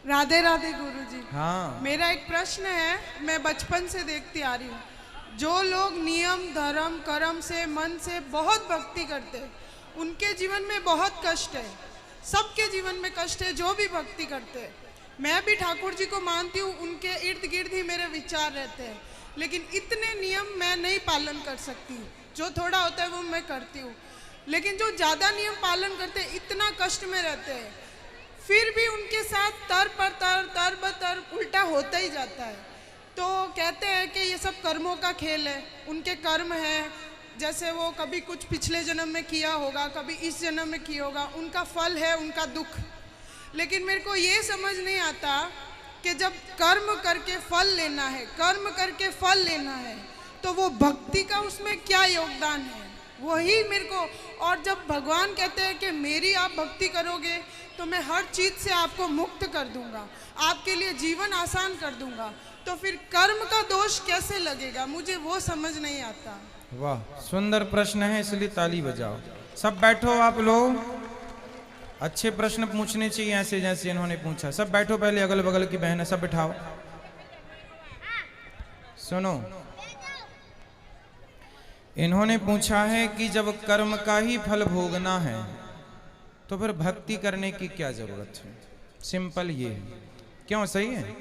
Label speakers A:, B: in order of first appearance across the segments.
A: राधे राधे गुरुजी।
B: हाँ।
A: मेरा एक प्रश्न है, मैं बचपन से देखती आ रही हूँ, जो लोग नियम धर्म कर्म से मन से बहुत भक्ति करते हैं उनके जीवन में बहुत कष्ट है। सबके जीवन में कष्ट है जो भी भक्ति करते हैं। मैं भी ठाकुर जी को मानती हूँ, उनके इर्द गिर्द ही मेरे विचार रहते हैं, लेकिन इतने नियम मैं नहीं पालन कर सकती। जो थोड़ा होता है वो मैं करती हूँ, लेकिन जो ज़्यादा नियम पालन करते हैं इतना कष्ट में रहते हैं, फिर भी उनके साथ तर पर तर ब तर उल्टा होता ही जाता है। तो कहते हैं कि ये सब कर्मों का खेल है, उनके कर्म है, जैसे वो कभी कुछ पिछले जन्म में किया होगा, कभी इस जन्म में किया होगा, उनका फल है उनका दुख। लेकिन मेरे को ये समझ नहीं आता कि जब कर्म करके फल लेना है, कर्म करके फल लेना है, तो वो भक्ति का उसमें क्या योगदान है, वही मेरे को। और जब भगवान कहते हैं कि मेरी आप भक्ति करोगे तो मैं हर चीज़ से आपको मुक्त कर दूंगा, आपके लिए जीवन आसान कर दूंगा, तो फिर कर्म का दोष कैसे लगेगा, मुझे वो समझ नहीं आता।
B: वाह, सुंदर प्रश्न है, इसलिए ताली बजाओ। सब बैठो आप लोग। अच्छे प्रश्न पूछने चाहिए ऐसे जैसे इन्होंने पूछा। सब बैठो, पहले अगल बगल की बहनें सब बिठाओ। सुनो, इन्होंने पूछा है कि जब कर्म का ही फल भोगना है तो फिर भक्ति करने की क्या जरूरत है। सिंपल ये है। क्यों, सही है?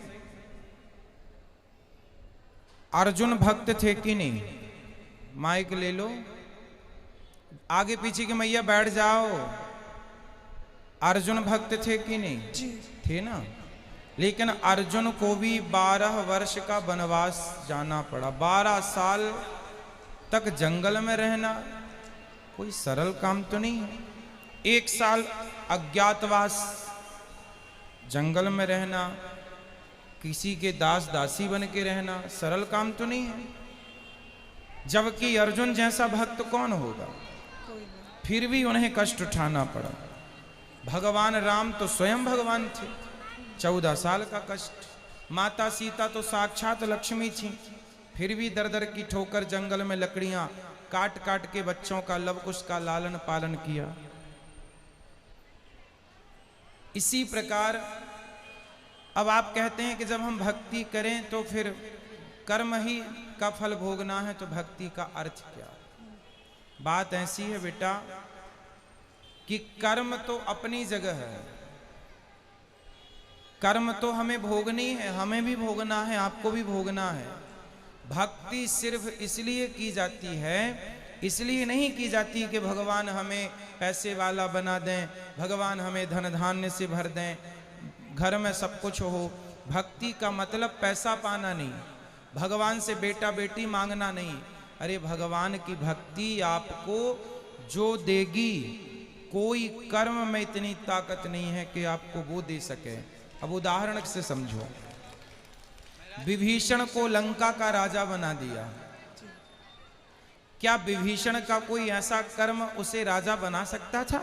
B: अर्जुन भक्त थे कि नहीं? माइक ले लो, आगे पीछे की मैया बैठ जाओ। अर्जुन भक्त थे कि नहीं?
A: जी।
B: थे ना। लेकिन अर्जुन को भी 12 वर्ष का वनवास जाना पड़ा। 12 साल तक जंगल में रहना कोई सरल काम तो नहीं है। 1 साल अज्ञातवास, जंगल में रहना, किसी के दास दासी बन के रहना सरल काम तो नहीं है। जबकि अर्जुन जैसा भक्त कौन होगा? फिर भी उन्हें कष्ट उठाना पड़ा। भगवान राम तो स्वयं भगवान थे, 14 साल का कष्ट। माता सीता तो साक्षात लक्ष्मी थी, फिर भी दर दर की ठोकर जंगल में लकड़ियां काट काट के बच्चों का लव कुश का लालन पालन किया। इसी प्रकार अब आप कहते हैं कि जब हम भक्ति करें तो फिर कर्म ही का फल भोगना है, तो भक्ति का अर्थ क्या? बात ऐसी है बेटा कि कर्म तो अपनी जगह है, कर्म तो हमें भोगनी है, हमें भी भोगना है, आपको भी भोगना है। भक्ति सिर्फ इसलिए की जाती है, इसलिए नहीं की जाती कि भगवान हमें पैसे वाला बना दें, भगवान हमें धन धान्य से भर दें, घर में सब कुछ हो। भक्ति का मतलब पैसा पाना नहीं, भगवान से बेटा बेटी मांगना नहीं। अरे भगवान की भक्ति आपको जो देगी, कोई कर्म में इतनी ताकत नहीं है कि आपको वो दे सके। अब उदाहरण से समझो, विभीषण को लंका का राजा बना दिया, क्या विभीषण का कोई ऐसा कर्म उसे राजा बना सकता था?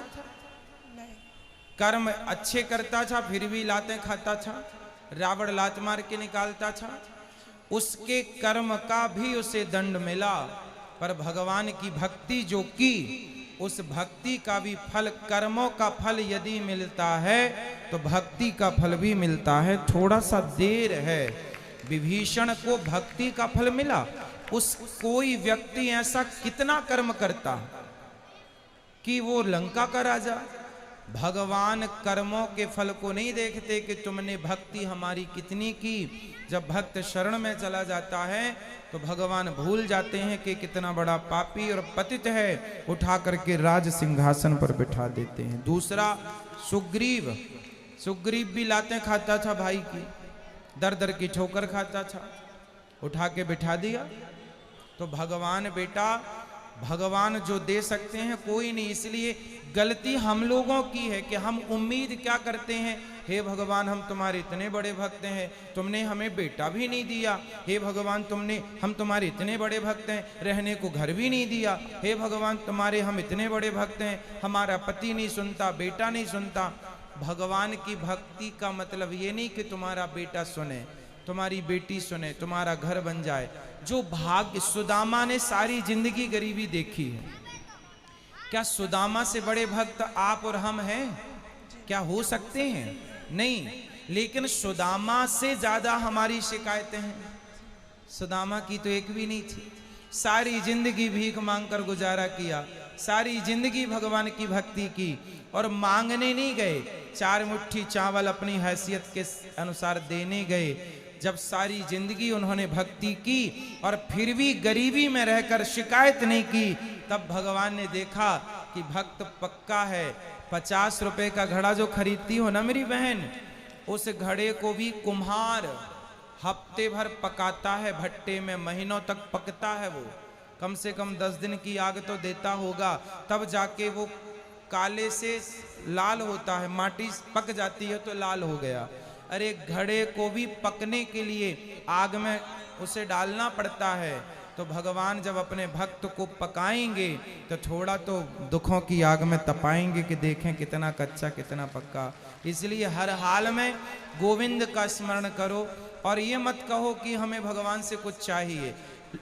B: कर्म अच्छे करता था फिर भी लातें खाता था, रावण लात मार के निकालता था, उसके कर्म का भी उसे दंड मिला। पर भगवान की भक्ति जो की, उस भक्ति का भी फल, कर्मों का फल यदि मिलता है तो भक्ति का फल भी मिलता है। थोड़ा सा देर है। विभीषण को भक्ति का फल मिला। उस कोई व्यक्ति ऐसा कितना कर्म करता कि वो लंका का राजा। भगवान कर्मों के फल को नहीं देखते कि तुमने भक्ति हमारी कितनी की। जब भक्त शरण में चला जाता है तो भगवान भूल जाते हैं कि कितना बड़ा पापी और पतित है, उठा करके राज सिंहासन पर बिठा देते हैं। दूसरा, सुग्रीव, सुग्रीव भी लातें खाता था भाई की, दर दर की ठोकर खाता था, उठा के बिठा दिया। तो भगवान बेटा, भगवान जो दे सकते हैं कोई नहीं। इसलिए गलती हम लोगों की है कि हम उम्मीद क्या करते हैं, हे भगवान हम तुम्हारे इतने बड़े भक्त हैं, तुमने हमें बेटा भी नहीं दिया। हे भगवान हम तुम्हारे इतने बड़े भक्त हैं, रहने को घर भी नहीं दिया। हे भगवान तुम्हारे हम इतने बड़े भक्त हैं, हमारा पति नहीं सुनता, बेटा नहीं सुनता। भगवान की भक्ति का मतलब ये नहीं कि तुम्हारा बेटा सुने, तुम्हारी बेटी सुने, तुम्हारा घर बन जाए। जो भाग्य, सुदामा ने सारी जिंदगी गरीबी देखी है, क्या सुदामा से बड़े भक्त आप और हम हैं? क्या हो सकते हैं? नहीं। लेकिन सुदामा से ज्यादा हमारी शिकायतें हैं। सुदामा की तो एक भी नहीं थी, सारी जिंदगी भीख मांगकर गुजारा किया, सारी जिंदगी भगवान की भक्ति की, और मांगने नहीं गए, 4 मुट्ठी चावल अपनी हैसियत के अनुसार देने गए। जब सारी जिंदगी उन्होंने भक्ति की और फिर भी गरीबी में रहकर शिकायत नहीं की, तब भगवान ने देखा कि भक्त पक्का है। 50 रुपए का घड़ा जो खरीदती हो ना मेरी बहन, उस घड़े को भी कुम्हार हफ्ते भर पकाता है भट्टे में, महीनों तक पकता है वो, कम से कम 10 दिन की आग तो देता होगा, तब जाके वो काले से लाल होता है, माटी पक जाती है तो लाल हो गया। अरे घड़े को भी पकने के लिए आग में उसे डालना पड़ता है। तो भगवान जब अपने भक्त को पकाएंगे तो थोड़ा तो दुखों की आग में तपाएंगे कि देखें कितना कच्चा कितना पक्का। इसलिए हर हाल में गोविंद का स्मरण करो और ये मत कहो कि हमें भगवान से कुछ चाहिए।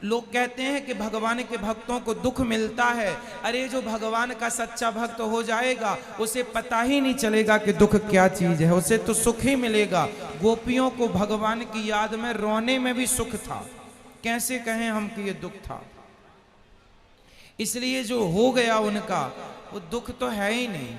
B: लोग कहते हैं कि भगवान के भक्तों को दुख मिलता है। अरे जो भगवान का सच्चा भक्त हो जाएगा उसे पता ही नहीं चलेगा कि दुख क्या चीज है, उसे तो सुख ही मिलेगा। गोपियों को भगवान की याद में रोने में भी सुख था, कैसे कहें हम कि ये दुख था। इसलिए जो हो गया उनका वो दुख तो है ही नहीं।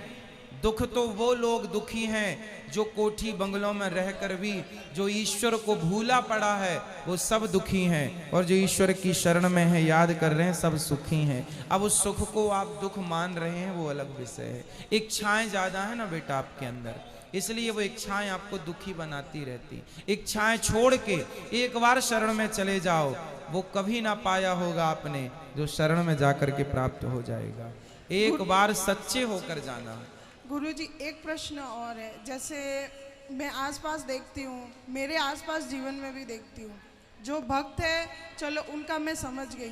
B: दुख तो वो लोग दुखी हैं जो कोठी बंगलों में रहकर भी जो ईश्वर को भूला पड़ा है वो सब दुखी हैं, और जो ईश्वर की शरण में है याद कर रहे हैं सब सुखी हैं। अब उस सुख को आप दुख मान रहे हैं वो अलग विषय है। इच्छाएं ज्यादा है ना बेटा आपके अंदर, इसलिए वो इच्छाएं आपको दुखी बनाती रहती। इच्छाएं छोड़ के एक बार शरण में चले जाओ, वो कभी ना पाया होगा आपने जो शरण में जाकर के प्राप्त हो जाएगा। एक बार सच्चे होकर जाना।
A: गुरुजी एक प्रश्न और है, जैसे मैं आसपास देखती हूँ, मेरे आसपास जीवन में भी देखती हूँ, जो भक्त है चलो उनका मैं समझ गई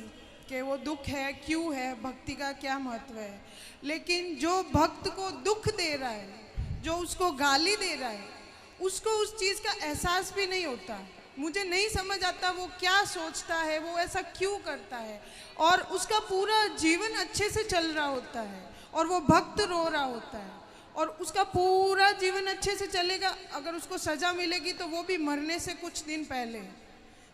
A: कि वो दुख है क्यों है, भक्ति का क्या महत्व है, लेकिन जो भक्त को दुख दे रहा है, जो उसको गाली दे रहा है, उसको उस चीज़ का एहसास भी नहीं होता। मुझे नहीं समझ आता वो क्या सोचता है, वो ऐसा क्यों करता है, और उसका पूरा जीवन अच्छे से चल रहा होता है और वो भक्त रो रहा होता है, और उसका पूरा जीवन अच्छे से चलेगा। अगर उसको सजा मिलेगी तो वो भी मरने से कुछ दिन पहले,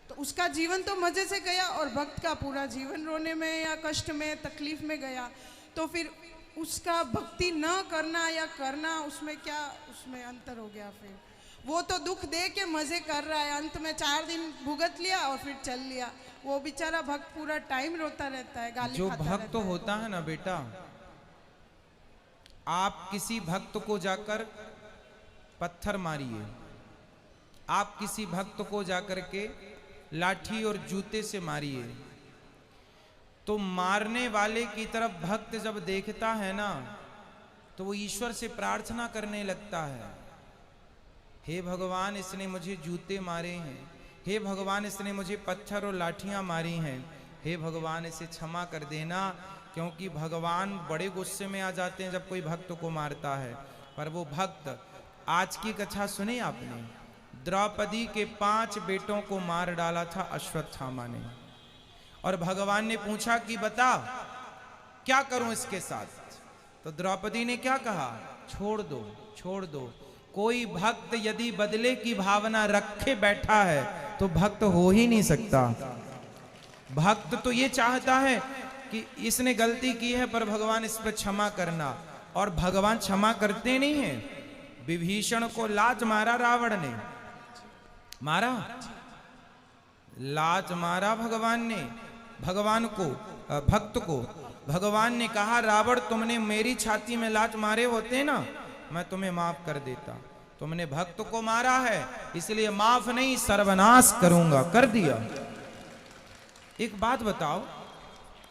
A: तो उसका जीवन तो मज़े से गया, और भक्त का पूरा जीवन रोने में या कष्ट में तकलीफ में गया। तो फिर उसका भक्ति न करना या करना, उसमें क्या उसमें अंतर हो गया। फिर वो तो दुख दे के मज़े कर रहा है, अंत में 4 दिन भुगत लिया और फिर चल लिया। वो बेचारा भक्त पूरा टाइम रोता रहता है, गाली
B: जो
A: खाता
B: भक्त होता है ना बेटा, आप किसी भक्त को जाकर पत्थर मारिए, आप किसी भक्त को जाकर के लाठी और जूते से मारिए, तो मारने वाले की तरफ भक्त जब देखता है ना तो वो ईश्वर से प्रार्थना करने लगता है, हे भगवान इसने मुझे जूते मारे हैं, हे भगवान इसने मुझे पत्थर और लाठियां मारी हैं, हे भगवान इसे क्षमा कर देना। क्योंकि भगवान बड़े गुस्से में आ जाते हैं जब कोई भक्त को मारता है। पर वो भक्त, आज की कथा सुनी आपने, द्रौपदी के 5 बेटों को मार डाला था अश्वत्थामा ने, और भगवान ने पूछा कि बता क्या करूं इसके साथ, तो द्रौपदी ने क्या कहा, छोड़ दो छोड़ दो। कोई भक्त यदि बदले की भावना रखे बैठा है तो भक्त हो ही नहीं सकता। भक्त तो ये चाहता है कि इसने गलती की है पर भगवान इस पर क्षमा करना, और भगवान क्षमा करते नहीं हैं। विभीषण को लात मारा रावण ने, मारा लात मारा भगवान ने, भगवान को भक्त को भगवान ने कहा रावण तुमने मेरी छाती में लात मारे होते ना मैं तुम्हें माफ कर देता, तुमने भक्त को मारा है इसलिए माफ नहीं सर्वनाश करूंगा, कर दिया। एक बात बताओ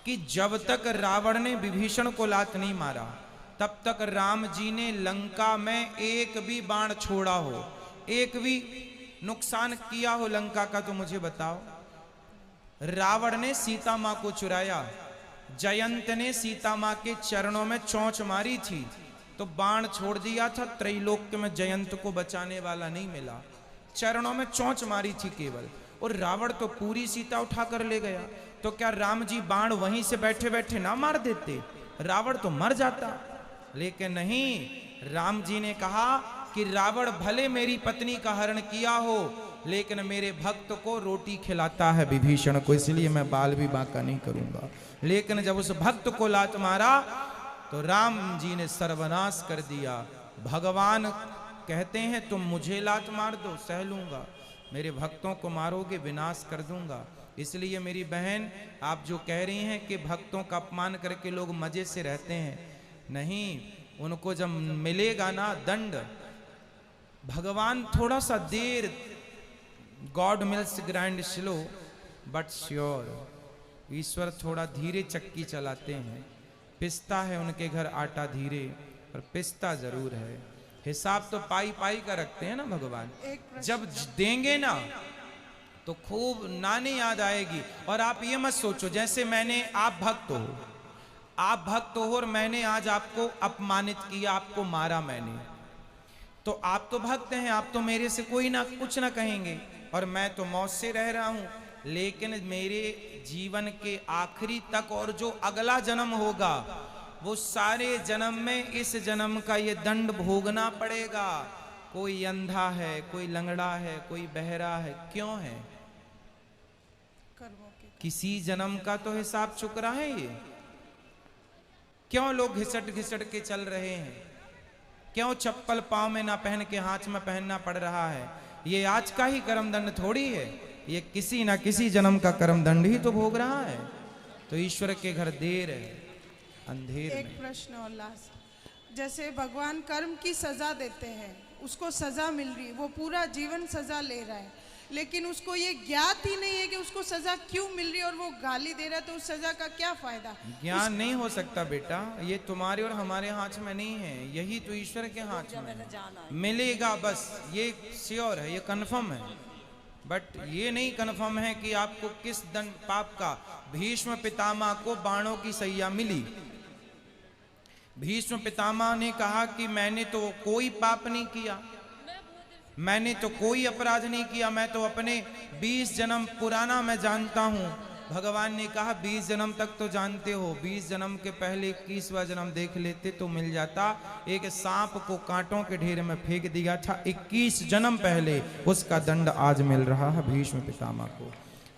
B: कि जब तक रावण ने विभीषण को लात नहीं मारा तब तक राम जी ने लंका में एक भी बाण छोड़ा हो, एक भी नुकसान किया हो लंका का, तो मुझे बताओ। रावण ने सीता मां को चुराया, जयंत ने सीता मां के चरणों में चोंच मारी थी तो बाण छोड़ दिया था, त्रैलोक्य में जयंत को बचाने वाला नहीं मिला, चरणों में चोंच मारी थी केवल, और रावण तो पूरी सीता उठा कर ले गया। तो क्या राम जी बाण वहीं से बैठे बैठे ना मार देते, रावण तो मर जाता। लेकिन नहीं, राम जी ने कहा कि रावण भले मेरी पत्नी का हरण किया हो, लेकिन मेरे भक्त को रोटी खिलाता है विभीषण को, इसलिए मैं बाल भी बांका नहीं करूंगा। लेकिन जब उस भक्त को लात मारा तो राम जी ने सर्वनाश कर दिया। भगवान कहते हैं तुम मुझे लात मार दो, सह लूंगा, मेरे भक्तों को मारोगे विनाश कर दूंगा। इसलिए मेरी बहन, आप जो कह रही हैं कि भक्तों का अपमान करके लोग मजे से रहते हैं, नहीं, उनको जब मिलेगा ना दंड, भगवान थोड़ा सा देर, God mills grind slow but sure, ईश्वर थोड़ा धीरे चक्की चलाते हैं। पिसता है उनके घर आटा धीरे, पर पिसता जरूर है। हिसाब तो पाई पाई का रखते हैं ना भगवान। जब देंगे ना तो खूब नानी याद आएगी। और आप ये मत सोचो जैसे मैंने, आप भक्त हो और मैंने आज आपको अपमानित किया, आपको मारा मैंने, तो आप तो भक्त हैं, आप तो मेरे से कोई ना कुछ ना कहेंगे और मैं तो मौत से रह रहा हूं। लेकिन मेरे जीवन के आखिरी तक और जो अगला जन्म होगा, वो सारे जन्म में इस जन्म का ये दंड भोगना पड़ेगा। कोई अंधा है, कोई लंगड़ा है, कोई बहरा है, क्यों है? किसी जन्म का तो हिसाब चुक रहा है ये। क्यों लोग घिसट घिसट के चल रहे हैं? क्यों चप्पल पांव में ना पहन के हाथ में पहनना पड़ रहा है? ये आज का ही कर्म दंड थोड़ी है, ये किसी ना किसी जन्म का कर्म दंड ही तो भोग रहा है। तो ईश्वर के घर देर है, अंधेर
A: एक प्रश्न और लास्ट, जैसे भगवान कर्म की सजा देते हैं, उसको सजा मिल रही है, वो पूरा जीवन सजा ले रहा है, लेकिन उसको ये ज्ञात ही नहीं है कि उसको सजा क्यों मिल रही है और वो गाली दे रहा है, तो उस सजा का क्या फायदा?
B: ज्ञान नहीं हो सकता बेटा, ये तुम्हारे और हमारे हाथ में नहीं है, यही तो ईश्वर के हाथ में है। मिलेगा बस, ये श्योर है, ये कन्फर्म है, बट ये नहीं कन्फर्म है कि आपको किस दंड पाप का। भीष्म पितामह को बाणों की सैया मिली। भीष्म पितामह ने कहा कि मैंने तो कोई पाप नहीं किया, मैंने तो कोई अपराध नहीं किया, मैं तो अपने 20 जन्म पुराना मैं जानता हूं। भगवान ने कहा 20 जन्म तक तो जानते हो, 20 जन्म के पहले 21वां जन्म देख लेते तो मिल जाता। एक सांप को कांटों के ढेर में फेंक दिया था 21 जन्म पहले, उसका दंड आज मिल रहा है भीष्म पितामह को।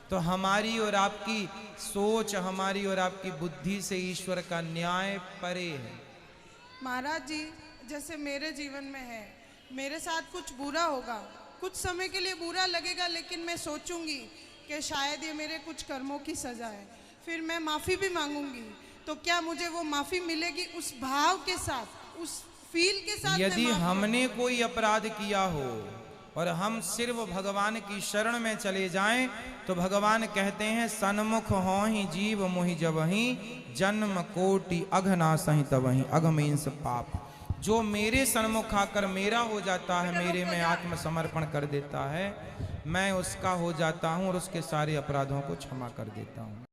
B: तो हमारी और आपकी सोच, हमारी और आपकी बुद्धि से ईश्वर का न्याय परे है।
A: महाराज जी, जैसे मेरे जीवन में है, मेरे साथ कुछ बुरा होगा, कुछ समय के लिए बुरा लगेगा, लेकिन मैं सोचूंगी कि शायद ये मेरे कुछ कर्मों की सजा है, फिर मैं माफ़ी भी मांगूंगी, तो क्या मुझे वो माफ़ी मिलेगी उस भाव के साथ, उस फील के साथ?
B: यदि हमने कोई अपराध किया हो और हम सिर्फ भगवान की शरण में चले जाएं, तो भगवान कहते हैं सन्मुख हो ही जीव मोहि जबहि, जन्म कोटि अघनासहि तबहि। अघ मीन्स पाप। जो मेरे सन्मुख आकर मेरा हो जाता है, मेरे में आत्मसमर्पण कर देता है, मैं उसका हो जाता हूं और उसके सारे अपराधों को क्षमा कर देता हूं।